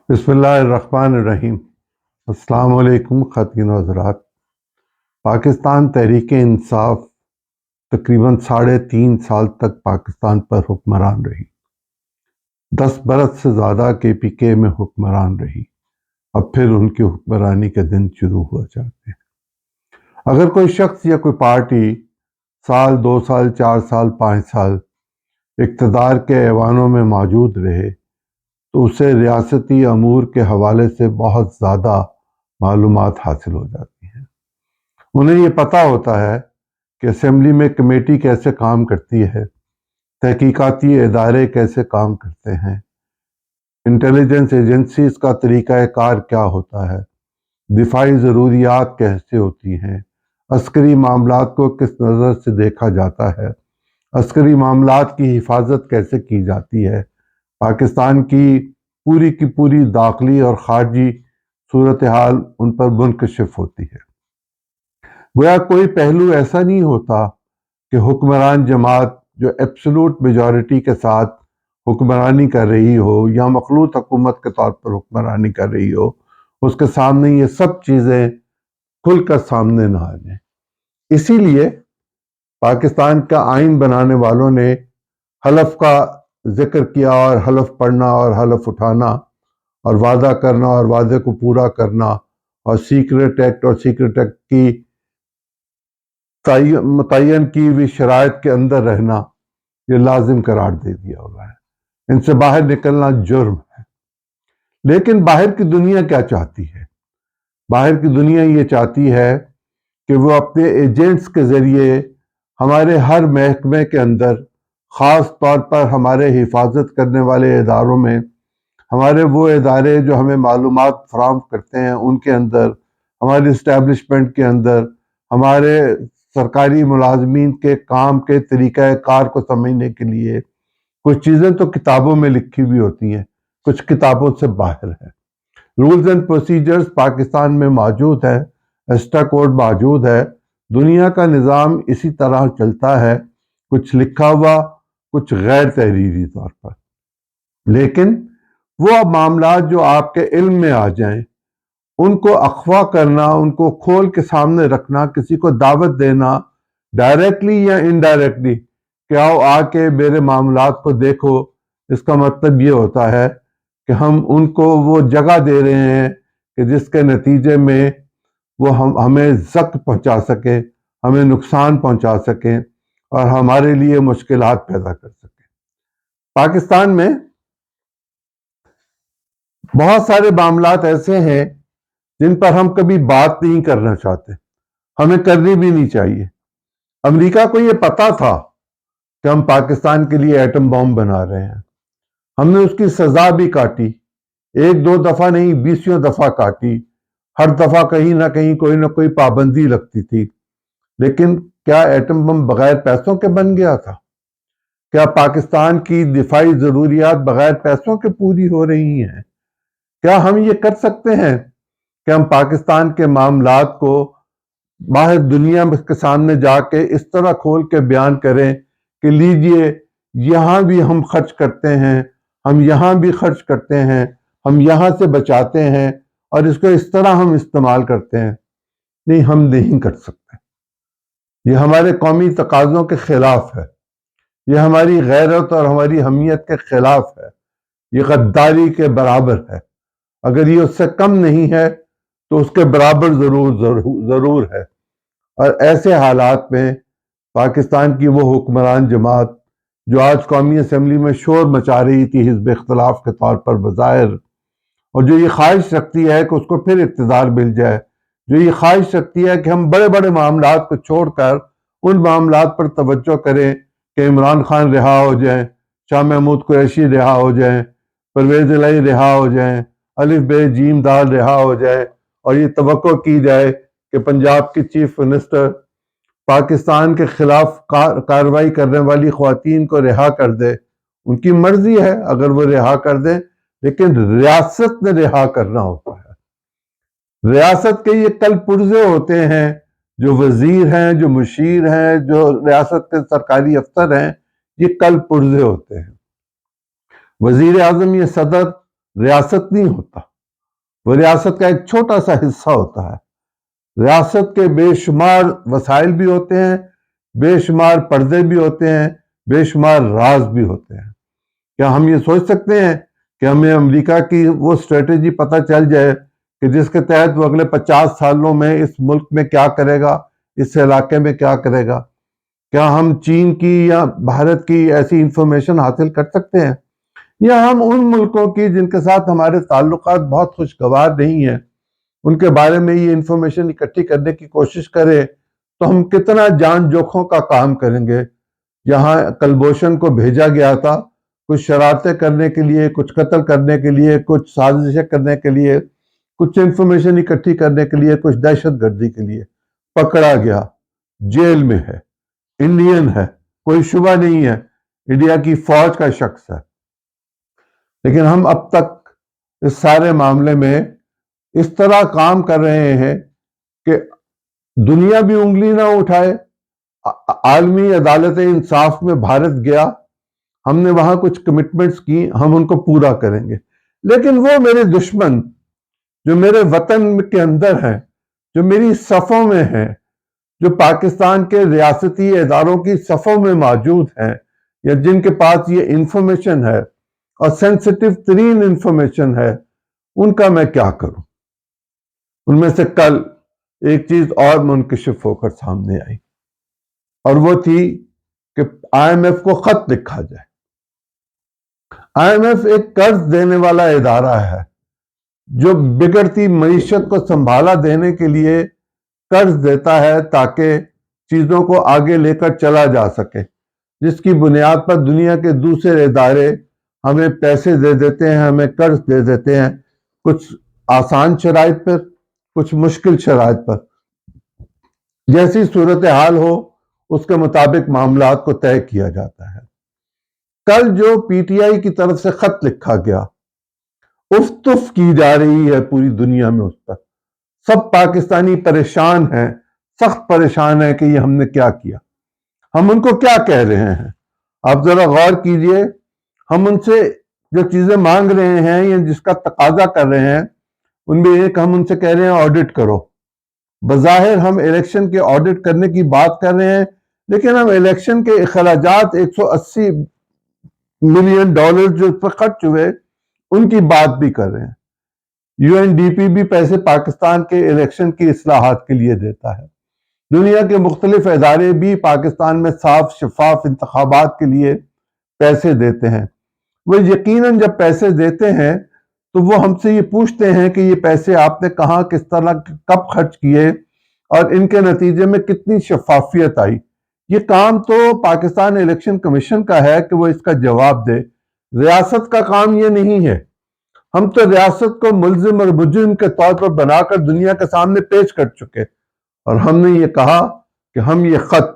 بسم اللہ الرحمن الرحیم۔ السلام علیکم خواتین و حضرات۔ پاکستان تحریک انصاف تقریباً 3.5 سال تک پاکستان پر حکمران رہی۔ 10 برس سے زیادہ KPK میں حکمران رہی۔ اب پھر ان کی حکمرانی کے دن شروع ہو جاتے ہیں۔ اگر کوئی شخص یا کوئی پارٹی سال 2 سال 4 سال 5 سال اقتدار کے ایوانوں میں موجود رہے تو اسے ریاستی امور کے حوالے سے بہت زیادہ معلومات حاصل ہو جاتی ہیں۔ انہیں یہ پتہ ہوتا ہے کہ اسمبلی میں کمیٹی کیسے کام کرتی ہے، تحقیقاتی ادارے کیسے کام کرتے ہیں، انٹیلیجنس ایجنسیز کا طریقہ کار کیا ہوتا ہے، دفاعی ضروریات کیسے ہوتی ہیں، عسکری معاملات کو کس نظر سے دیکھا جاتا ہے، عسکری معاملات کی حفاظت کیسے کی جاتی ہے، پاکستان کی پوری داخلی اور خارجی صورتحال ان پر منکشف ہوتی ہے۔ گویا کوئی پہلو ایسا نہیں ہوتا کہ حکمران جماعت جو ایبسولوٹ میجورٹی کے ساتھ حکمرانی کر رہی ہو یا مخلوط حکومت کے طور پر حکمرانی کر رہی ہو، اس کے سامنے یہ سب چیزیں کھل کر سامنے نہ آ جائیں۔ اسی لیے پاکستان کا آئین بنانے والوں نے حلف کا ذکر کیا، اور حلف پڑھنا اور حلف اٹھانا اور وعدہ کرنا اور وعدے کو پورا کرنا اور سیکرٹ ایکٹ اور سیکرٹ ایکٹ کی متعین کی ہوئی شرائط کے اندر رہنا یہ لازم قرار دے دیا ہوا ہے۔ ان سے باہر نکلنا جرم ہے۔ لیکن باہر کی دنیا کیا چاہتی ہے؟ باہر کی دنیا یہ چاہتی ہے کہ وہ اپنے ایجنٹس کے ذریعے ہمارے ہر محکمے کے اندر، خاص طور پر ہمارے حفاظت کرنے والے اداروں میں، ہمارے وہ ادارے جو ہمیں معلومات فراہم کرتے ہیں ان کے اندر، ہماری اسٹیبلشمنٹ کے اندر، ہمارے سرکاری ملازمین کے کام کے طریقہ کار کو سمجھنے کے لیے کچھ چیزیں تو کتابوں میں لکھی ہوئی ہوتی ہیں، کچھ کتابوں سے باہر ہے۔ رولز اینڈ پروسیجرز پاکستان میں موجود ہے، ایسٹا کوڈ موجود ہے، دنیا کا نظام اسی طرح چلتا ہے، کچھ لکھا ہوا، کچھ غیر تحریری طور پر۔ لیکن وہ معاملات جو آپ کے علم میں آ جائیں ان کو اخفا کرنا، ان کو کھول کے سامنے رکھنا، کسی کو دعوت دینا ڈائریکٹلی یا انڈائریکٹلی کہ آؤ آ کے میرے معاملات کو دیکھو، اس کا مطلب یہ ہوتا ہے کہ ہم ان کو وہ جگہ دے رہے ہیں کہ جس کے نتیجے میں وہ ہمیں زخم پہنچا سکیں، ہمیں نقصان پہنچا سکیں اور ہمارے لیے مشکلات پیدا کر سکیں۔ پاکستان میں بہت سارے معاملات ایسے ہیں جن پر ہم کبھی بات نہیں کرنا چاہتے، ہمیں کرنی بھی نہیں چاہیے۔ امریکہ کو یہ پتا تھا کہ ہم پاکستان کے لیے ایٹم بم بنا رہے ہیں، ہم نے اس کی سزا بھی کاٹی، 1-2 دفعہ نہیں 20 دفعہ کاٹی، ہر دفعہ کہیں نہ کہیں کوئی نہ کوئی پابندی لگتی تھی۔ لیکن کیا ایٹم بم بغیر پیسوں کے بن گیا تھا؟ کیا پاکستان کی دفاعی ضروریات بغیر پیسوں کے پوری ہو رہی ہیں؟ کیا ہم یہ کر سکتے ہیں کہ ہم پاکستان کے معاملات کو باہر دنیا کے سامنے جا کے اس طرح کھول کے بیان کریں کہ لیجئے یہاں بھی ہم خرچ کرتے ہیں، ہم یہاں بھی خرچ کرتے ہیں، ہم یہاں سے بچاتے ہیں اور اس کو اس طرح ہم استعمال کرتے ہیں؟ نہیں، ہم نہیں کر سکتے۔ یہ ہمارے قومی تقاضوں کے خلاف ہے، یہ ہماری غیرت اور ہماری حمیت کے خلاف ہے، یہ غداری کے برابر ہے۔ اگر یہ اس سے کم نہیں ہے تو اس کے برابر ضرور ہے۔ اور ایسے حالات میں پاکستان کی وہ حکمران جماعت جو آج قومی اسمبلی میں شور مچا رہی تھی حزب اختلاف کے طور پر بظاہر، اور جو یہ خواہش رکھتی ہے کہ اس کو پھر اقتدار مل جائے، جو یہ خواہش رکھتی ہے کہ ہم بڑے بڑے معاملات کو چھوڑ کر ان معاملات پر توجہ کریں کہ عمران خان رہا ہو جائیں، شاہ محمود قریشی رہا ہو جائیں، پرویز الہی رہا ہو جائیں، الف بے جیم دال رہا ہو جائے، اور یہ توقع کی جائے کہ پنجاب کی چیف منسٹر پاکستان کے خلاف کارروائی کرنے والی خواتین کو رہا کر دے۔ ان کی مرضی ہے اگر وہ رہا کر دیں، لیکن ریاست نے رہا کرنا ہوتا ہے۔ ریاست کے یہ کل پرزے ہوتے ہیں، جو وزیر ہیں، جو مشیر ہیں، جو ریاست کے سرکاری افسر ہیں، یہ کل پرزے ہوتے ہیں۔ وزیر اعظم یہ صدر ریاست نہیں ہوتا، وہ ریاست کا ایک چھوٹا سا حصہ ہوتا ہے۔ ریاست کے بے شمار وسائل بھی ہوتے ہیں، بے شمار پردے بھی ہوتے ہیں، بے شمار راز بھی ہوتے ہیں۔ کیا ہم یہ سوچ سکتے ہیں کہ ہمیں امریکہ کی وہ اسٹریٹجی پتہ چل جائے کہ جس کے تحت وہ اگلے 50 سالوں میں اس ملک میں کیا کرے گا، اس علاقے میں کیا کرے گا؟ کیا ہم چین کی یا بھارت کی ایسی انفارمیشن حاصل کر سکتے ہیں؟ یا ہم ان ملکوں کی جن کے ساتھ ہمارے تعلقات بہت خوشگوار نہیں ہیں، ان کے بارے میں یہ انفارمیشن اکٹھی کرنے کی کوشش کریں تو ہم کتنا جان جوکھوں کا کام کریں گے؟ جہاں کلبھوشن کو بھیجا گیا تھا کچھ شرارتیں کرنے کے لیے، کچھ قتل کرنے کے لیے، کچھ سازشیں کرنے کے لیے، کچھ انفارمیشن اکٹھی کرنے کے لیے، کچھ دہشت گردی کے لیے، پکڑا گیا، جیل میں ہے، انڈین ہے، کوئی شبہ نہیں ہے، انڈیا کی فوج کا شخص ہے۔ لیکن ہم اب تک اس سارے معاملے میں اس طرح کام کر رہے ہیں کہ دنیا بھی انگلی نہ اٹھائے۔ عالمی عدالت انصاف میں بھارت گیا، ہم نے وہاں کچھ کمٹمنٹس کی، ہم ان کو پورا کریں گے، لیکن وہ میرے دشمن جو میرے وطن کے اندر ہیں، جو میری صفوں میں ہیں، جو پاکستان کے ریاستی اداروں کی صفوں میں موجود ہیں، یا جن کے پاس یہ انفارمیشن ہے اور سینسٹیو ترین انفارمیشن ہے، ان کا میں کیا کروں؟ ان میں سے کل ایک چیز اور منکشف ہو کر سامنے آئی، اور وہ تھی کہ آئی ایم ایف کو خط لکھا جائے۔ آئی ایم ایف ایک قرض دینے والا ادارہ ہے جو بگڑتی معیشت کو سنبھالا دینے کے لیے قرض دیتا ہے تاکہ چیزوں کو آگے لے کر چلا جا سکے، جس کی بنیاد پر دنیا کے دوسرے ادارے ہمیں پیسے دے دیتے ہیں، ہمیں قرض دے دیتے ہیں، کچھ آسان شرائط پر، کچھ مشکل شرائط پر، جیسی صورتحال ہو اس کے مطابق معاملات کو طے کیا جاتا ہے۔ کل جو پی ٹی آئی کی طرف سے خط لکھا گیا، افتف کی جا رہی ہے پوری دنیا میں اس پر، سب پاکستانی پریشان ہیں، سخت پریشان ہیں کہ یہ ہم نے کیا کیا، ہم ان کو کیا کہہ رہے ہیں۔ آپ ذرا غور کیجئے، ہم ان سے جو چیزیں مانگ رہے ہیں یا جس کا تقاضا کر رہے ہیں، ان میں ایک ہم ان سے کہہ رہے ہیں آڈٹ کرو۔ بظاہر ہم الیکشن کے آڈٹ کرنے کی بات کر رہے ہیں، لیکن ہم الیکشن کے اخراجات $180 ملین جو اس پر خرچ ہوئے ان کی بات بھی کر رہے ہیں۔ یو این ڈی پی بھی پیسے پاکستان کے الیکشن کی اصلاحات کے لیے دیتا ہے۔ دنیا کے مختلف ادارے بھی پاکستان میں صاف شفاف انتخابات کے لیے پیسے دیتے ہیں۔ وہ یقیناً جب پیسے دیتے ہیں تو وہ ہم سے یہ پوچھتے ہیں کہ یہ پیسے آپ نے کہاں، کس طرح، کب خرچ کیے اور ان کے نتیجے میں کتنی شفافیت آئی۔ یہ کام تو پاکستان الیکشن کمیشن کا ہے کہ وہ اس کا جواب دے، ریاست کا کام یہ نہیں ہے۔ ہم تو ریاست کو ملزم اور مجرم کے طور پر بنا کر دنیا کے سامنے پیش کر چکے، اور ہم نے یہ کہا کہ ہم یہ خط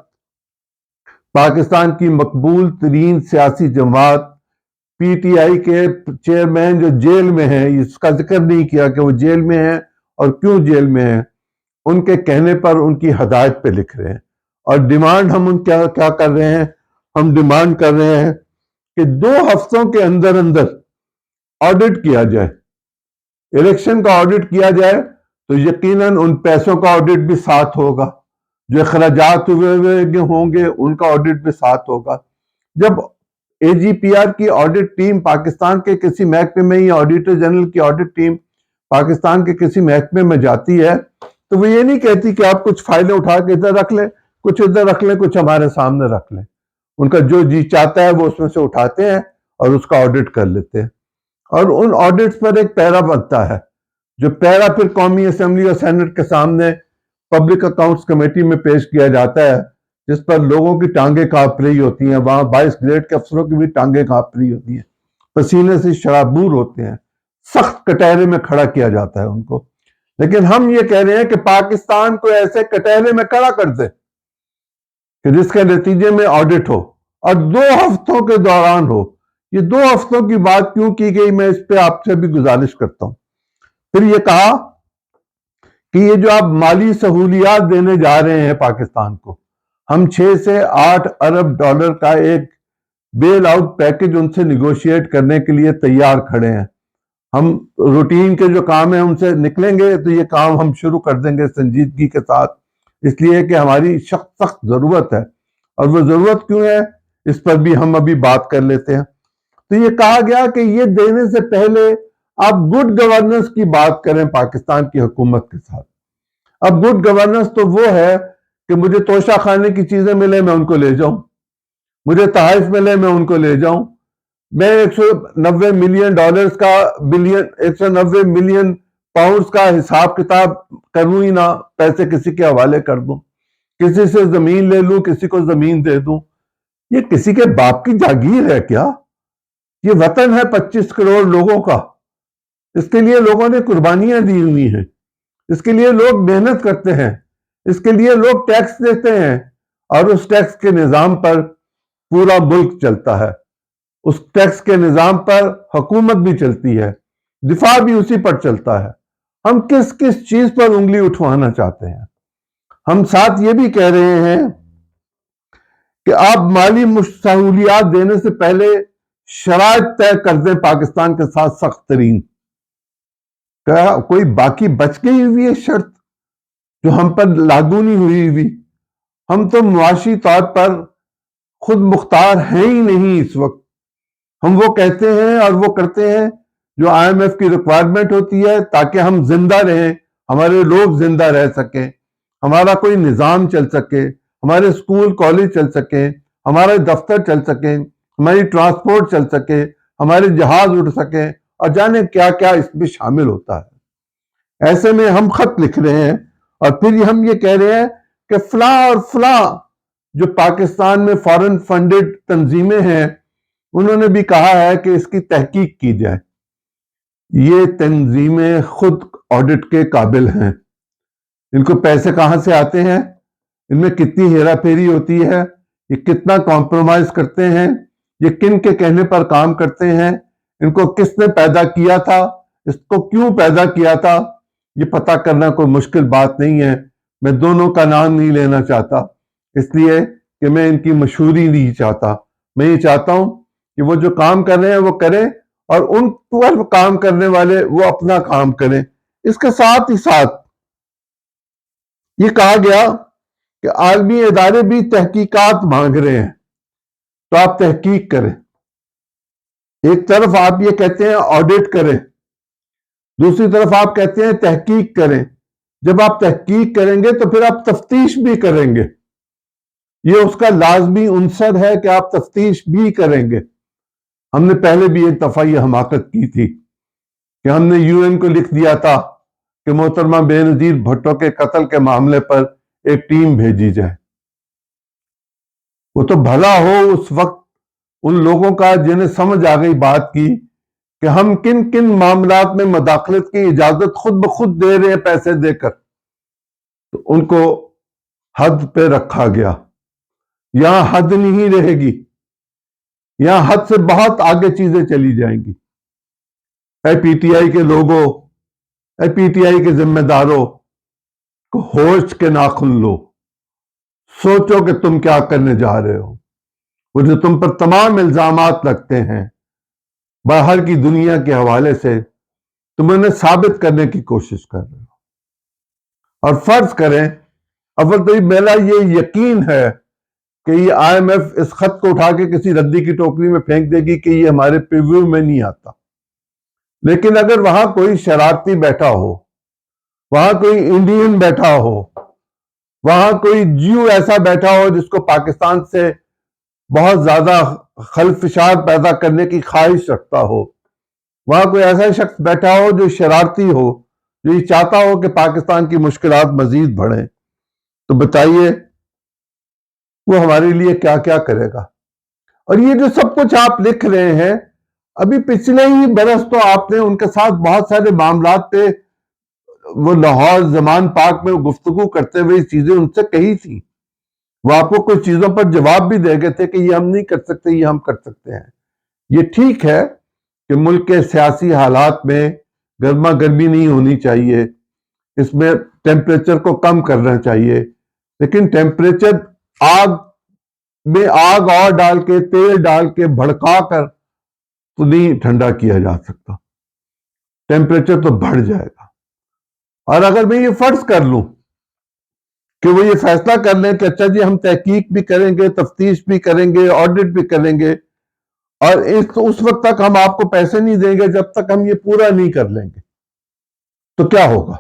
پاکستان کی مقبول ترین سیاسی جماعت پی ٹی آئی کے چیئرمین جو جیل میں ہیں، اس کا ذکر نہیں کیا کہ وہ جیل میں ہیں اور کیوں جیل میں ہیں، ان کے کہنے پر ان کی ہدایت پہ لکھ رہے ہیں۔ اور ڈیمانڈ ہم ان کیا کر رہے ہیں؟ ہم ڈیمانڈ کر رہے ہیں کہ 2 ہفتوں کے اندر اندر آڈٹ کیا جائے، الیکشن کا آڈٹ کیا جائے، تو یقیناً ان پیسوں کا آڈٹ بھی ساتھ ہوگا، جو اخراجات ہوئے ہوں گے ان کا آڈٹ بھی ساتھ ہوگا۔ جب اے جی پی آر کی آڈٹ ٹیم پاکستان کے کسی محکمے میں، یا آڈیٹر جنرل کی آڈٹ ٹیم پاکستان کے کسی محکمے میں جاتی ہے تو وہ یہ نہیں کہتی کہ آپ کچھ فائلیں اٹھا کے ادھر رکھ لیں، کچھ ادھر رکھ لیں، کچھ ہمارے سامنے رکھ لیں۔ ان کا جو جی چاہتا ہے وہ اس میں سے اٹھاتے ہیں اور اس کا آڈٹ کر لیتے ہیں، اور ان آڈٹس پر ایک پیرا بنتا ہے، جو پیرا پھر قومی اسمبلی اور سینٹ کے سامنے پبلک اکاؤنٹس کمیٹی میں پیش کیا جاتا ہے، جس پر لوگوں کی ٹانگیں کانپ رہی ہوتی ہیں، وہاں 22 گریڈ کے افسروں کی بھی ٹانگیں کانپ رہی ہوتی ہیں، پسینے سے شرابور ہوتے ہیں، سخت کٹہرے میں کھڑا کیا جاتا ہے ان کو۔ لیکن ہم یہ کہہ رہے ہیں کہ پاکستان کو ایسے کٹہرے میں کھڑا کر دے کہ جس کے نتیجے میں آڈٹ ہو، اور 2 ہفتوں کے دوران ہو۔ یہ 2 ہفتوں کی بات کیوں کی گئی، میں اس پہ آپ سے بھی گزارش کرتا ہوں۔ پھر یہ کہا کہ یہ جو آپ مالی سہولیات دینے جا رہے ہیں پاکستان کو، ہم 6 سے 8 ارب ڈالر کا ایک بیل آؤٹ پیکج ان سے نیگوشیٹ کرنے کے لیے تیار کھڑے ہیں۔ ہم روٹین کے جو کام ہیں ان سے نکلیں گے تو یہ کام ہم شروع کر دیں گے سنجیدگی کے ساتھ، اس لیے کہ ہماری سخت ضرورت ہے، اور وہ ضرورت کیوں ہے اس پر بھی ہم ابھی بات کر لیتے ہیں۔ تو یہ کہا گیا کہ یہ دینے سے پہلے آپ گڈ گورننس کی بات کریں پاکستان کی حکومت کے ساتھ۔ اب گڈ گورننس تو وہ ہے کہ مجھے توشہ خانے کی چیزیں ملے میں ان کو لے جاؤں، مجھے تحائف ملے میں ان کو لے جاؤں، میں $190 ملین کا $190 ملین پاؤنڈز کا حساب کتاب کروں ہی نہ، پیسے کسی کے حوالے کر دوں، کسی سے زمین لے لوں، کسی کو زمین دے دوں۔ یہ کسی کے باپ کی جاگیر ہے کیا؟ یہ وطن ہے 25 کروڑ لوگوں کا، اس کے لیے لوگوں نے قربانیاں دی ہوئی ہیں، اس کے لیے لوگ محنت کرتے ہیں، اس کے لیے لوگ ٹیکس دیتے ہیں، اور اس ٹیکس کے نظام پر پورا ملک چلتا ہے، اس ٹیکس کے نظام پر حکومت بھی چلتی ہے، دفاع بھی اسی پر چلتا ہے۔ ہم کس کس چیز پر انگلی اٹھوانا چاہتے ہیں؟ ہم ساتھ یہ بھی کہہ رہے ہیں کہ آپ مالی سہولیات دینے سے پہلے شرائط طے کر دیں پاکستان کے ساتھ سخت ترین۔ کیا کوئی باقی بچ گئی ہوئی ہے شرط جو ہم پر لاگو نہیں ہوئی؟ ہم تو معاشی طور پر خود مختار ہیں ہی نہیں اس وقت۔ ہم وہ کہتے ہیں اور وہ کرتے ہیں جو IMF کی ریکوائرمنٹ ہوتی ہے تاکہ ہم زندہ رہیں، ہمارے لوگ زندہ رہ سکیں، ہمارا کوئی نظام چل سکے، ہمارے اسکول کالج چل سکیں، ہمارے دفتر چل سکیں، ہماری ٹرانسپورٹ چل سکے، ہمارے جہاز اڑ سکیں، اور جانے کیا کیا اس میں شامل ہوتا ہے۔ ایسے میں ہم خط لکھ رہے ہیں اور پھر ہم یہ کہہ رہے ہیں کہ فلاں اور فلاں جو پاکستان میں فارن فنڈڈ تنظیمیں ہیں انہوں نے بھی کہا ہے کہ اس کی تحقیق کی جائے۔ یہ تنظیمیں خود آڈٹ کے قابل ہیں، ان کو پیسے کہاں سے آتے ہیں، ان میں کتنی ہیرا پھیری ہوتی ہے، یہ کتنا کمپرومائز کرتے ہیں، یہ کن کے کہنے پر کام کرتے ہیں، ان کو کس نے پیدا کیا تھا، اس کو کیوں پیدا کیا تھا، یہ پتہ کرنا کوئی مشکل بات نہیں ہے۔ میں دونوں کا نام نہیں لینا چاہتا اس لیے کہ میں ان کی مشہوری نہیں چاہتا، میں یہ چاہتا ہوں کہ وہ جو کام کر رہے ہیں وہ کریں، اور ان پر کام کرنے والے وہ اپنا کام کریں۔ اس کے ساتھ ہی ساتھ یہ کہا گیا کہ عالمی ادارے بھی تحقیقات مانگ رہے ہیں، تو آپ تحقیق کریں۔ ایک طرف آپ یہ کہتے ہیں آڈٹ کریں، دوسری طرف آپ کہتے ہیں تحقیق کریں۔ جب آپ تحقیق کریں گے تو پھر آپ تفتیش بھی کریں گے، یہ اس کا لازمی عنصر ہے کہ آپ تفتیش بھی کریں گے۔ ہم نے پہلے بھی ایک دفعہ یہ حماقت کی تھی کہ ہم نے UN کو لکھ دیا تھا کہ محترمہ بے نظیر بھٹو کے قتل کے معاملے پر ایک ٹیم بھیجی جائے۔ وہ تو بھلا ہو اس وقت ان لوگوں کا جنہیں سمجھ آ گئی بات کی کہ ہم کن کن معاملات میں مداخلت کی اجازت خود بخود دے رہے ہیں پیسے دے کر، تو ان کو حد پہ رکھا گیا۔ یہاں حد نہیں رہے گی، یہاں حد سے بہت آگے چیزیں چلی جائیں گی۔ اے PTI کے لوگوں، اے PTI کے ذمہ داروں کو ہوش کے ناخن لو، سوچو کہ تم کیا کرنے جا رہے ہو۔ وہ جو تم پر تمام الزامات لگتے ہیں باہر کی دنیا کے حوالے سے، تم انہیں ثابت کرنے کی کوشش کر رہے ہو۔ اور فرض کریں، اول تو میرا یہ یقین ہے کہ یہ IMF اس خط کو اٹھا کے کسی ردی کی ٹوکری میں پھینک دے گی کہ یہ ہمارے پریویو میں نہیں آتا، لیکن اگر وہاں کوئی شرارتی بیٹھا ہو، وہاں کوئی انڈین بیٹھا ہو، وہاں کوئی جیو ایسا بیٹھا ہو جس کو پاکستان سے بہت زیادہ خلفشار پیدا کرنے کی خواہش رکھتا ہو، وہاں کوئی ایسا شخص بیٹھا ہو جو شرارتی ہو، جو یہ چاہتا ہو کہ پاکستان کی مشکلات مزید بڑھیں، تو بتائیے وہ ہمارے لیے کیا کیا کرے گا۔ اور یہ جو سب کچھ آپ لکھ رہے ہیں، ابھی پچھلے ہی برس تو آپ نے ان کے ساتھ بہت سارے معاملات پہ وہ لاہور زمان پاک میں گفتگو کرتے ہوئے چیزیں ان سے کہی تھی، وہ آپ کو کچھ چیزوں پر جواب بھی دے گئے تھے کہ یہ ہم نہیں کر سکتے، یہ ہم کر سکتے ہیں۔ یہ ٹھیک ہے کہ ملک کے سیاسی حالات میں گرما گرمی نہیں ہونی چاہیے، اس میں ٹیمپریچر کو کم کرنا چاہیے، لیکن ٹیمپریچر آگ میں آگ اور ڈال کے، تیل ڈال کے، بھڑکا کر تو نہیں ٹھنڈا کیا جا سکتا۔ ٹیمپریچر تو بڑھ جائے گا. اور اگر میں یہ فرض کر لوں کہ وہ یہ فیصلہ کر لیں کہ اچھا جی ہم تحقیق بھی کریں گے, تفتیش بھی کریں گے, آڈٹ بھی کریں گے, اور اس وقت تک ہم آپ کو پیسے نہیں دیں گے جب تک ہم یہ پورا نہیں کر لیں گے, تو کیا ہوگا؟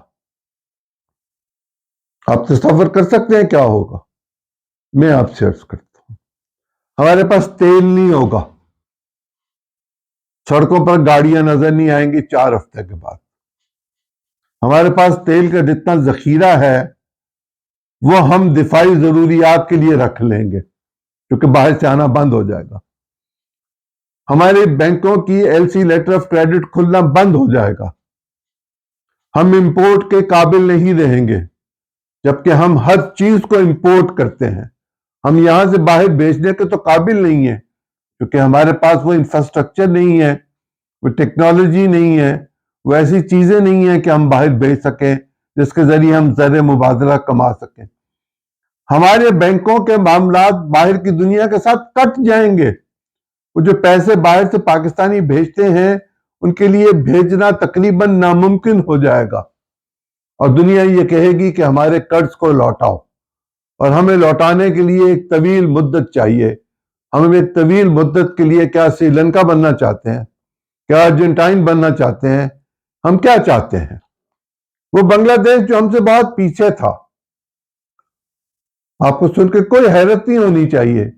آپ تصور کر سکتے ہیں کیا ہوگا؟ میں آپ سے عرض کرتا ہوں, ہمارے پاس تیل نہیں ہوگا, سڑکوں پر گاڑیاں نظر نہیں آئیں گی 4 ہفتے کے بعد. ہمارے پاس تیل کا جتنا ذخیرہ ہے وہ ہم دفاعی ضروریات کے لیے رکھ لیں گے کیونکہ باہر سے آنا بند ہو جائے گا. ہمارے بینکوں کی L C letter of credit کھلنا بند ہو جائے گا. ہم امپورٹ کے قابل نہیں رہیں گے جبکہ ہم ہر چیز کو امپورٹ کرتے ہیں. ہم یہاں سے باہر بیچنے کے تو قابل نہیں ہیں کیونکہ ہمارے پاس وہ انفراسٹرکچر نہیں ہے, وہ ٹیکنالوجی نہیں ہے, وہ ایسی چیزیں نہیں ہیں کہ ہم باہر بیچ سکیں جس کے ذریعے ہم زر مبادلہ کما سکیں. ہمارے بینکوں کے معاملات باہر کی دنیا کے ساتھ کٹ جائیں گے. وہ جو پیسے باہر سے پاکستانی بھیجتے ہیں ان کے لیے بھیجنا تقریباً ناممکن ہو جائے گا, اور دنیا یہ کہے گی کہ ہمارے قرض کو لوٹاؤ, اور ہمیں لوٹانے کے لیے ایک طویل مدت چاہیے. ہم ایک طویل مدت کے لیے کیا سری لنکا بننا چاہتے ہیں, کیا ارجنٹائن بننا چاہتے ہیں, ہم کیا چاہتے ہیں؟ وہ بنگلہ دیش جو ہم سے بہت پیچھے تھا, آپ کو سن کے کوئی حیرت نہیں ہونی چاہیے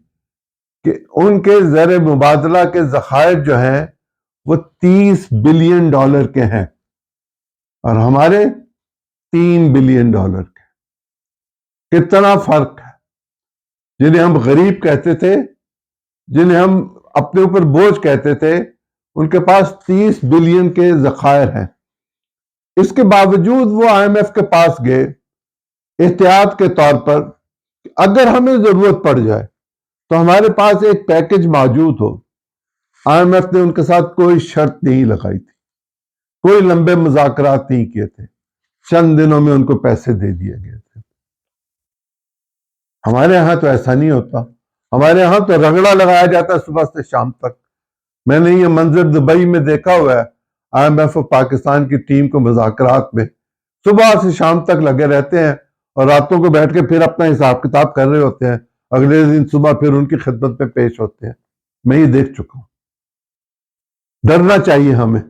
کہ ان کے زر مبادلہ کے ذخائر جو ہیں وہ $30 بلین کے ہیں اور ہمارے $3 بلین کے. کتنا فرق ہے. جنہیں ہم غریب کہتے تھے, جنہیں ہم اپنے اوپر بوجھ کہتے تھے, ان کے پاس 30 بلین کے ذخائر ہیں. اس کے باوجود وہ آئی ایم ایف کے پاس گئے احتیاط کے طور پر اگر ہمیں ضرورت پڑ جائے تو ہمارے پاس ایک پیکج موجود ہو. آئی ایم ایف نے ان کے ساتھ کوئی شرط نہیں لگائی تھی, کوئی لمبے مذاکرات نہیں کیے تھے, چند دنوں میں ان کو پیسے دے دیے گئے تھے. ہمارے ہاں تو ایسا نہیں ہوتا. ہمارے یہاں تو رگڑا لگایا جاتا ہے صبح سے شام تک. میں نے یہ منظر دبئی میں دیکھا ہوا ہے, آئی ایم ایف اور پاکستان کی ٹیم کو مذاکرات میں صبح سے شام تک لگے رہتے ہیں اور راتوں کو بیٹھ کے پھر اپنا حساب کتاب کر رہے ہوتے ہیں, اگلے دن صبح پھر ان کی خدمت میں پیش ہوتے ہیں. میں یہ دیکھ چکا ہوں. ڈرنا چاہیے ہمیں.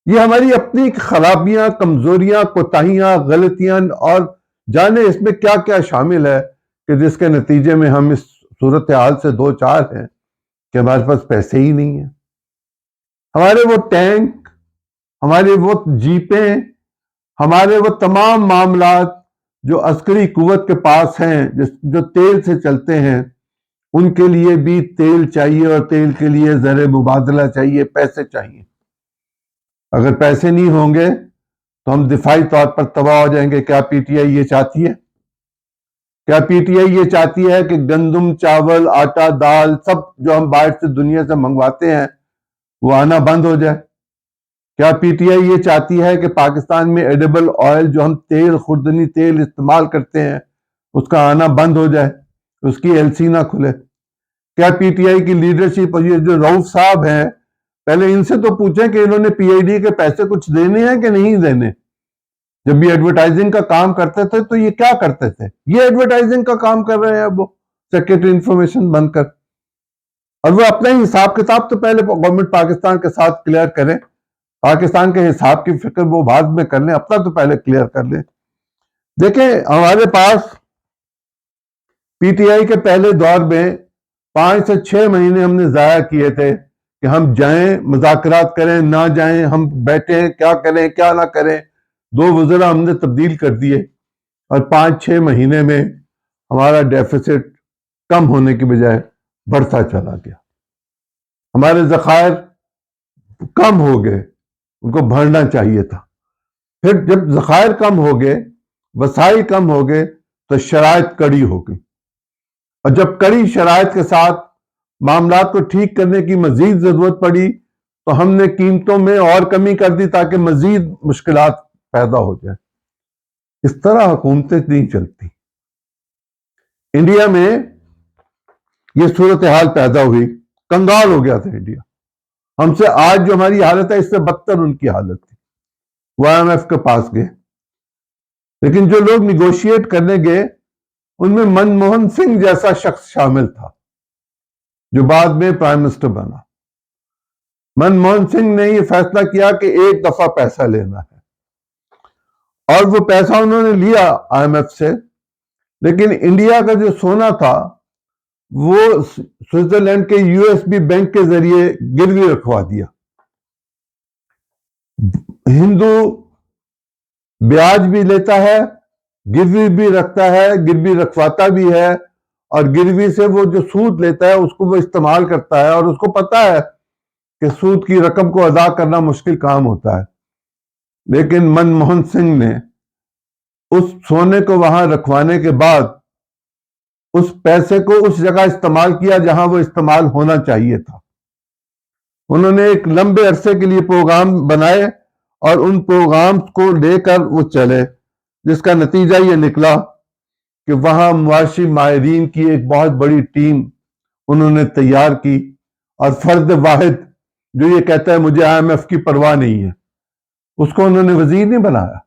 یہ ہماری اپنی خرابیاں, کمزوریاں, کوتاہیاں, غلطیاں اور جانے اس میں کیا کیا شامل ہے کہ جس کے نتیجے میں ہم اس صورتحال سے دو چار ہیں کہ ہمارے پاس پیسے ہی نہیں ہیں. ہمارے وہ ٹینک, ہمارے وہ جیپیں, ہمارے وہ تمام معاملات جو عسکری قوت کے پاس ہیں جو تیل سے چلتے ہیں, ان کے لیے بھی تیل چاہیے اور تیل کے لیے زر مبادلہ چاہیے, پیسے چاہیے. اگر پیسے نہیں ہوں گے تو ہم دفاعی طور پر تباہ ہو جائیں گے. کیا پی ٹی آئی یہ چاہتی ہے؟ کیا پی ٹی آئی یہ چاہتی ہے کہ گندم, چاول, آٹا, دال سب جو ہم باہر سے دنیا سے منگواتے ہیں وہ آنا بند ہو جائے؟ کیا پی ٹی آئی یہ چاہتی ہے کہ پاکستان میں ایڈیبل آئل جو ہم تیل, خوردنی تیل استعمال کرتے ہیں اس کا آنا بند ہو جائے, اس کی ایل سی نہ کھلے؟ کیا پی ٹی آئی کی لیڈرشپ اور یہ جو رؤف صاحب ہیں, پہلے ان سے تو پوچھیں کہ انہوں نے پی آئی ڈی کے پیسے کچھ دینے ہیں کہ نہیں دینے؟ جب یہ ایڈورٹائزنگ کا کام کرتے تھے تو یہ کیا کرتے تھے؟ یہ ایڈورٹائزنگ کا کام کر رہے ہیں اب وہ سیکرٹری انفارمیشن بن کر. اور وہ اپنا ہی حساب کتاب تو پہلے گورنمنٹ پاکستان کے ساتھ کلیئر کریں. پاکستان کے حساب کی فکر وہ بعد میں کر لیں, اپنا تو پہلے کلیئر کر لیں. دیکھیں ہمارے پاس پی ٹی آئی کے پہلے دور میں 5 سے 6 مہینے ہم نے ضائع کیے تھے کہ ہم جائیں, مذاکرات کریں, نہ جائیں, ہم بیٹھیں, کیا کریں کیا نہ کریں. 2 وزراء ہم نے تبدیل کر دیے اور 5-6 مہینے میں ہمارا ڈیفیسٹ کم ہونے کی بجائے بڑھتا چلا گیا. ہمارے ذخائر کم ہو گئے, ان کو بڑھنا چاہیے تھا. پھر جب ذخائر کم ہو گئے, وسائل کم ہو گئے تو شرائط کڑی ہو گئی, اور جب کڑی شرائط کے ساتھ معاملات کو ٹھیک کرنے کی مزید ضرورت پڑی تو ہم نے قیمتوں میں اور کمی کر دی تاکہ مزید مشکلات پیدا ہو جائے. اس طرح حکومتیں نہیں چلتی. انڈیا میں یہ صورتحال پیدا ہوئی, کنگال ہو گیا تھا انڈیا. ہم سے آج جو ہماری حالت ہے اس سے بدتر ان کی حالت تھی. وہ IMF کے پاس گئے، لیکن جو لوگ نیگوشیٹ کرنے گئے ان میں منموہن سنگھ جیسا شخص شامل تھا جو بعد میں پرائم منسٹر بنا۔ منموہن سنگھ نے یہ فیصلہ کیا کہ ایک دفعہ پیسہ لینا ہے، اور وہ پیسہ انہوں نے لیا IMF سے، لیکن انڈیا کا جو سونا تھا وہ سوئٹزرلینڈ کے USB بینک کے ذریعے گروی رکھوا دیا۔ ہندو بیاج بھی لیتا ہے، گروی بھی رکھتا ہے، گروی رکھواتا بھی ہے، اور گروی سے وہ جو سود لیتا ہے اس کو وہ استعمال کرتا ہے، اور اس کو پتا ہے کہ سود کی رقم کو ادا کرنا مشکل کام ہوتا ہے۔ لیکن منموہن سنگھ نے اس سونے کو وہاں رکھوانے کے بعد اس پیسے کو اس جگہ استعمال کیا جہاں وہ استعمال ہونا چاہیے تھا۔ انہوں نے ایک لمبے عرصے کے لیے پروگرام بنائے اور ان پروگرام کو لے کر وہ چلے، جس کا نتیجہ یہ نکلا کہ وہاں معاشی ماہرین کی ایک بہت بڑی ٹیم انہوں نے تیار کی، اور فرد واحد جو یہ کہتا ہے مجھے IMF کی پرواہ نہیں ہے، اس کو انہوں نے وزیر نہیں بنایا،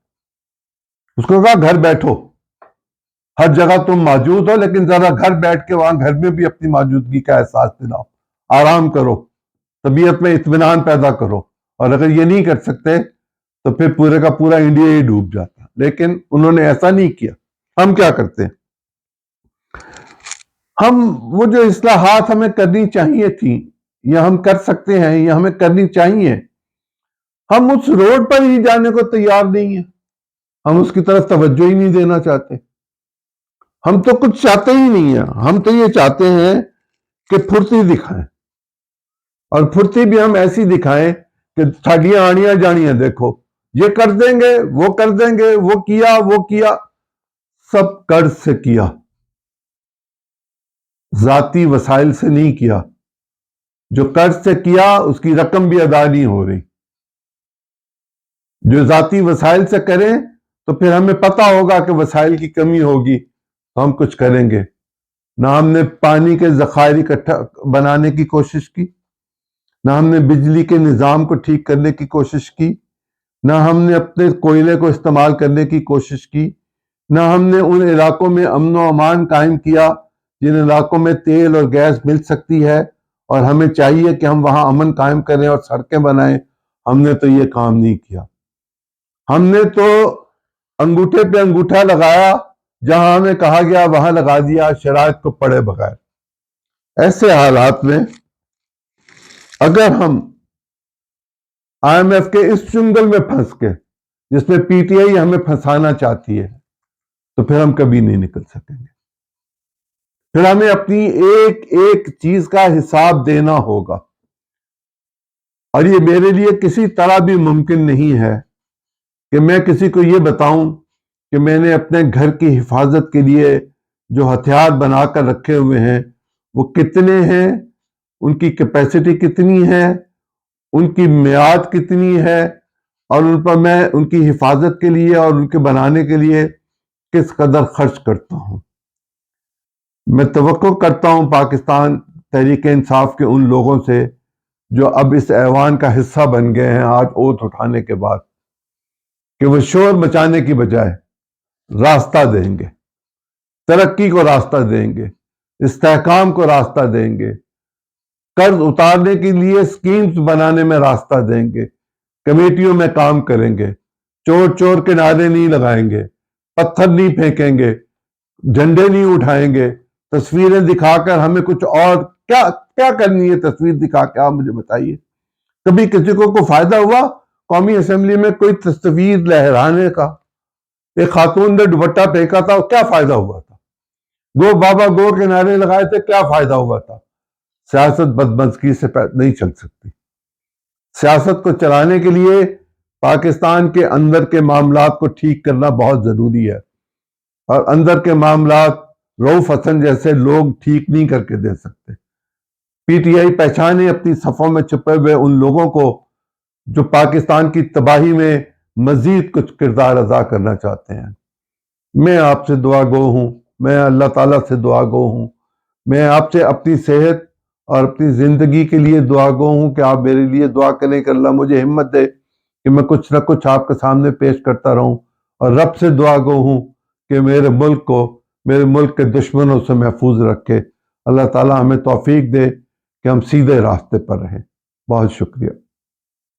اس کو کہا گھر بیٹھو، ہر جگہ تم موجود ہو لیکن ذرا گھر بیٹھ کے وہاں گھر میں بھی اپنی موجودگی کا احساس دلاؤ، آرام کرو، طبیعت میں اطمینان پیدا کرو، اور اگر یہ نہیں کر سکتے تو پھر پورے کا پورا انڈیا ہی ڈوب جاتا۔ لیکن انہوں نے ایسا نہیں کیا۔ ہم کیا کرتے ہیں؟ ہم وہ جو اصلاحات ہمیں کرنی چاہیے تھیں یا ہم کر سکتے ہیں یا ہمیں کرنی چاہیے، ہم اس روڈ پر ہی جانے کو تیار نہیں ہیں، ہم اس کی طرف توجہ ہی نہیں دینا چاہتے، ہم تو کچھ چاہتے ہی نہیں ہیں، ہم تو یہ چاہتے ہیں کہ پھرتی دکھائیں، اور پھرتی بھی ہم ایسی دکھائیں کہ ٹھاگیاں آڑیاں جانیاں دیکھو، یہ کر دیں گے، وہ کر دیں گے، وہ کیا، سب قرض سے کیا، ذاتی وسائل سے نہیں کیا۔ جو قرض سے کیا اس کی رقم بھی ادا نہیں ہو رہی۔ جو ذاتی وسائل سے کریں تو پھر ہمیں پتا ہوگا کہ وسائل کی کمی ہوگی تو ہم کچھ کریں گے۔ نہ ہم نے پانی کے ذخائر اکٹھا بنانے کی کوشش کی، نہ ہم نے بجلی کے نظام کو ٹھیک کرنے کی کوشش کی، نہ ہم نے اپنے کوئلے کو استعمال کرنے کی کوشش کی، نہ ہم نے ان علاقوں میں امن و امان قائم کیا جن علاقوں میں تیل اور گیس مل سکتی ہے اور ہمیں چاہیے کہ ہم وہاں امن قائم کریں اور سڑکیں بنائیں۔ ہم نے تو یہ کام نہیں کیا۔ ہم نے تو انگوٹھے پہ انگوٹھا لگایا، جہاں ہمیں کہا گیا وہاں لگا دیا، شرائط کو پڑھے بغیر۔ ایسے حالات میں اگر ہم IMF کے اس چنگل میں پھنس کے جس میں PTI ہمیں پھنسانا چاہتی ہے تو پھر ہم کبھی نہیں نکل سکیں گے۔ پھر ہمیں اپنی ایک ایک چیز کا حساب دینا ہوگا، اور یہ میرے لیے کسی طرح بھی ممکن نہیں ہے کہ میں کسی کو یہ بتاؤں کہ میں نے اپنے گھر کی حفاظت کے لیے جو ہتھیار بنا کر رکھے ہوئے ہیں وہ کتنے ہیں، ان کی کیپیسٹی کتنی ہے، ان کی میعاد کتنی ہے، اور ان پر میں ان کی حفاظت کے لیے اور ان کے بنانے کے لیے کس قدر خرچ کرتا ہوں۔ میں توقع کرتا ہوں پاکستان تحریک انصاف کے ان لوگوں سے جو اب اس ایوان کا حصہ بن گئے ہیں آج اوت اٹھانے کے بعد، کہ وہ شور مچانے کی بجائے راستہ دیں گے، ترقی کو راستہ دیں گے، استحکام کو راستہ دیں گے، قرض اتارنے کے لیے سکیمز بنانے میں راستہ دیں گے، کمیٹیوں میں کام کریں گے، چور چور کے نعرے نہیں لگائیں گے، پتھر نہیں پھینکیں گے، جھنڈے نہیں اٹھائیں گے، تصویریں دکھا کر ہمیں کچھ اور کیا کرنی ہے تصویر دکھا کے، آپ مجھے بتائیے۔ کبھی کسی کو کوئی فائدہ ہوا قومی اسمبلی میں کوئی تصویر لہرانے کا؟ ایک خاتون نے دوپٹہ پھینکا تھا، کیا فائدہ ہوا تھا؟ گو بابا گو کے نعرے لگائے تھے، کیا فائدہ ہوا تھا؟ سیاست بدمزگی سے نہیں چل سکتی۔ سیاست کو چلانے کے لیے پاکستان کے اندر کے معاملات کو ٹھیک کرنا بہت ضروری ہے، اور اندر کے معاملات رؤف حسن جیسے لوگ ٹھیک نہیں کر کے دے سکتے۔ PTI پہچانے اپنی صفوں میں چھپے ہوئے ان لوگوں کو جو پاکستان کی تباہی میں مزید کچھ کردار ادا کرنا چاہتے ہیں۔ میں آپ سے دعا گو ہوں، میں اللہ تعالیٰ سے دعا گو ہوں، میں آپ سے اپنی صحت اور اپنی زندگی کے لیے دعا گو ہوں کہ آپ میرے لیے دعا کریں کہ اللہ مجھے ہمت دے کہ میں کچھ نہ کچھ آپ کے سامنے پیش کرتا رہوں، اور رب سے دعا گو ہوں کہ میرے ملک کو میرے ملک کے دشمنوں سے محفوظ رکھے۔ اللہ تعالیٰ ہمیں توفیق دے کہ ہم سیدھے راستے پر رہیں۔ بہت شکریہ۔